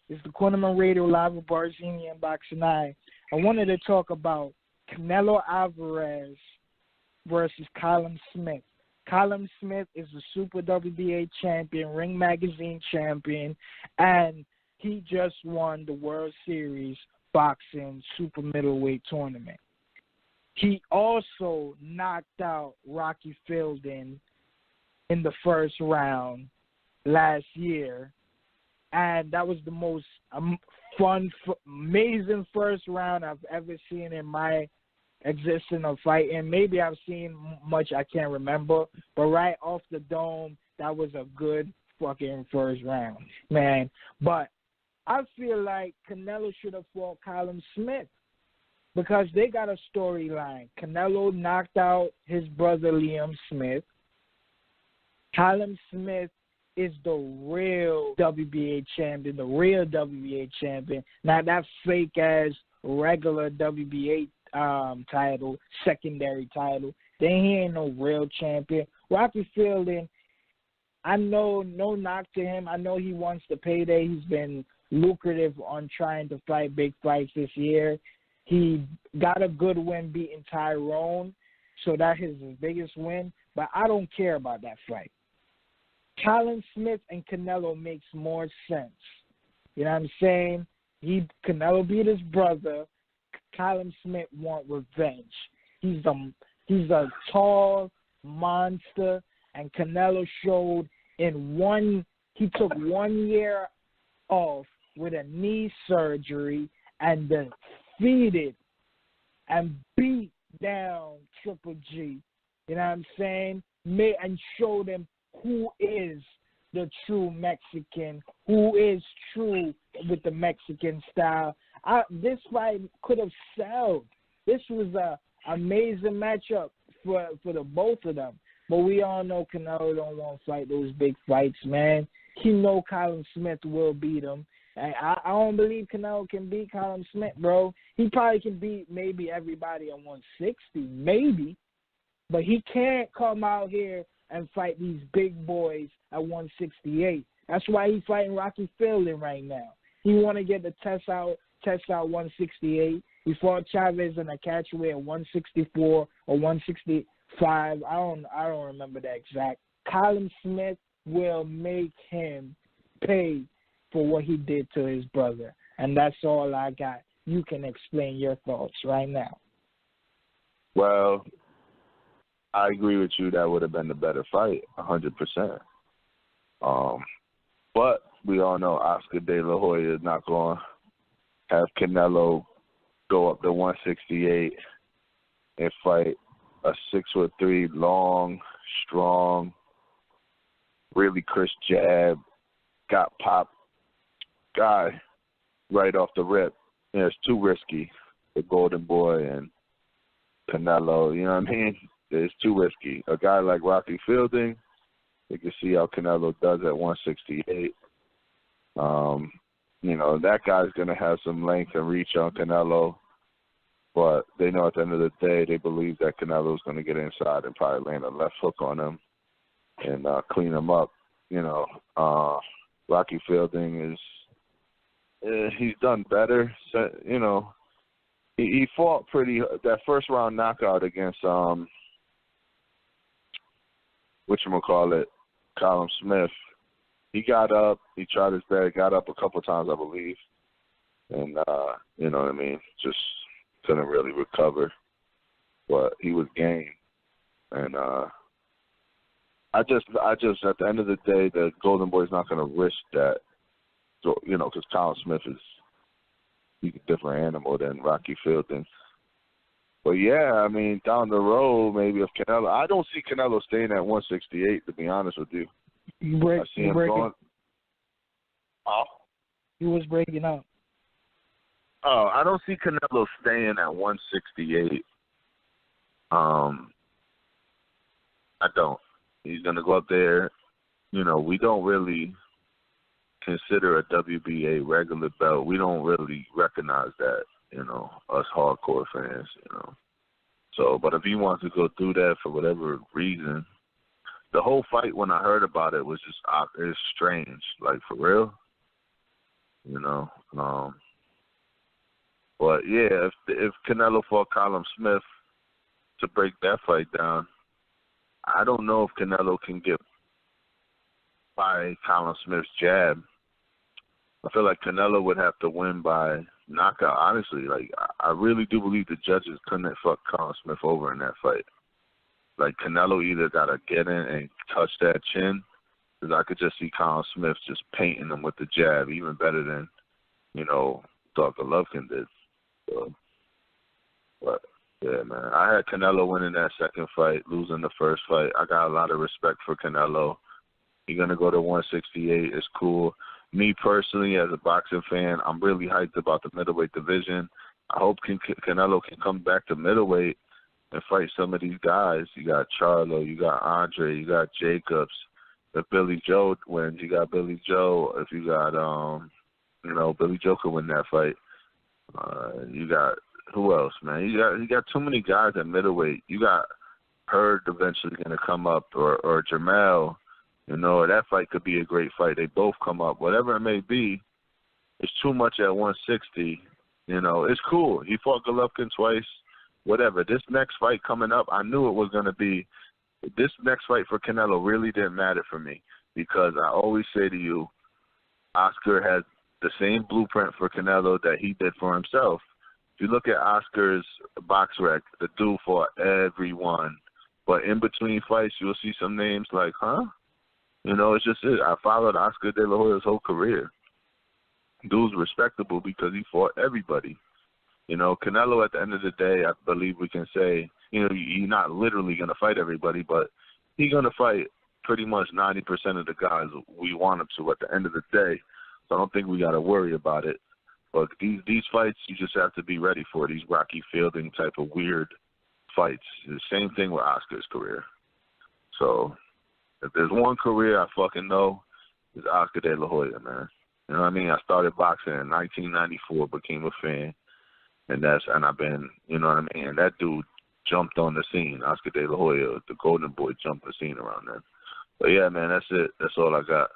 It's the Cornermen Radio Live with Barzini and Boxing Eye. I wanted to talk about Canelo Alvarez versus Callum Smith. Callum Smith is the Super WBA champion, Ring Magazine champion, and he just won the World Series boxing super middleweight tournament. He also knocked out Rocky Fielding in the first round last year, and that was the most fun, amazing first round I've ever seen in my existence of fighting. Maybe I've seen much I can't remember, but right off the dome, that was a good fucking first round, man. But I feel like Canelo should have fought Callum Smith because they got a storyline. Canelo knocked out his brother Liam Smith. Callum Smith is the real WBA champion, the real WBA champion, not that fake-ass regular WBA title, secondary title. Then he ain't no real champion. Rocky Fielding, I know, no knock to him. I know he wants the payday. He's been lucrative on trying to fight big fights this year. He got a good win beating Tyrone, so that is his biggest win. But I don't care about that fight. Callum Smith and Canelo makes more sense. You know what I'm saying? Canelo beat his brother. Callum Smith want revenge. He's a tall monster, and Canelo showed he took 1 year off with a knee surgery and defeated and beat down Triple G. You know what I'm saying? And showed him who is the true Mexican, who is true with the Mexican style. This fight could have sold. This was a amazing matchup for the both of them. But we all know Canelo don't want to fight those big fights, man. He know Callum Smith will beat him. I don't believe Canelo can beat Callum Smith, bro. He probably can beat maybe everybody at 160, maybe. But he can't come out here and fight these big boys at 168. That's why he's fighting Rocky Fielding right now. He want to get the test out 168. He fought Chavez in a catchweight at 164 or 165. I don't remember the exact. Callum Smith will make him pay for what he did to his brother. And that's all I got. You can explain your thoughts right now. Well, I agree with you. That would have been the better fight, 100%. But we all know Oscar De La Hoya is not going to have Canelo go up to 168 and fight a 6'3", long, strong, really crisp jab, got popped guy right off the rip. You know, it's too risky. The Golden Boy and Canelo, you know what I mean? It's too risky. A guy like Rocky Fielding, you can see how Canelo does at 168. You know, that guy's going to have some length and reach on Canelo, but they know at the end of the day, they believe that Canelo's going to get inside and probably land a left hook on him and clean him up. You know, Rocky Fielding he's done better. So, you know, he fought that first round knockout against Callum Smith. He got up, he tried his best, got up a couple times, I believe. And you know what I mean, just couldn't really recover. But he was game. And I just at the end of the day, the Golden Boy's not gonna risk that. So, you know, because Callum Smith he's a different animal than Rocky Fielding. But, yeah, I mean, down the road, maybe if Canelo – I don't see Canelo staying at 168, to be honest with you. I see him going – Oh? He was breaking up. Oh, I don't see Canelo staying at 168. I don't. He's going to go up there. You know, we don't really consider a WBA regular belt. We don't really recognize that. You know, us hardcore fans, you know. So, but if he wants to go through that for whatever reason, the whole fight when I heard about it was just it's strange. Like, for real? you know. But yeah, if Canelo fought Callum Smith to break that fight down, I don't know if Canelo can get by Callum Smith's jab. I feel like Canelo would have to win by knockout. Honestly, like I really do believe the judges couldn't have fucked Callum Smith over in that fight. Like Canelo either gotta get in and touch that chin, because I could just see Callum Smith just painting him with the jab, even better than, you know, thought Golovkin did. So, but yeah, man, I had Canelo winning that second fight, losing the first fight. I got a lot of respect for Canelo. He's gonna go to 168. It's cool. Me personally, as a boxing fan, I'm really hyped about the middleweight division. I hope Canelo can come back to middleweight and fight some of these guys. You got Charlo, you got Andre, you got Jacobs. If Billy Joe wins, you got Billy Joe. If you got, you know, Billy Joe could win that fight. You got, who else, man? You got too many guys at middleweight. You got Hurt eventually going to come up, or Jermall. You know, that fight could be a great fight. They both come up. Whatever it may be, it's too much at 160. You know, it's cool. He fought Golovkin twice. Whatever. This next fight coming up, I knew it was going to be, this next fight for Canelo really didn't matter for me, because I always say to you, Oscar has the same blueprint for Canelo that he did for himself. If you look at Oscar's box rec, the dude fought everyone. But in between fights, you'll see some names like, huh? You know, it's just it. I followed Oscar De La Hoya's whole career. Dude's respectable because he fought everybody. You know, Canelo, at the end of the day, I believe we can say, you know, he's not literally going to fight everybody, but he's going to fight pretty much 90% of the guys we want him to at the end of the day. So I don't think we got to worry about it. But these fights, you just have to be ready for, these Rocky Fielding type of weird fights. The same thing with Oscar's career. So if there's one career I fucking know, it's Oscar De La Hoya, man. You know what I mean? I started boxing in 1994, became a fan. And I've been, you know what I mean? And that dude jumped on the scene. Oscar De La Hoya, the Golden Boy, jumped the scene around then. But yeah, man, that's it. That's all I got.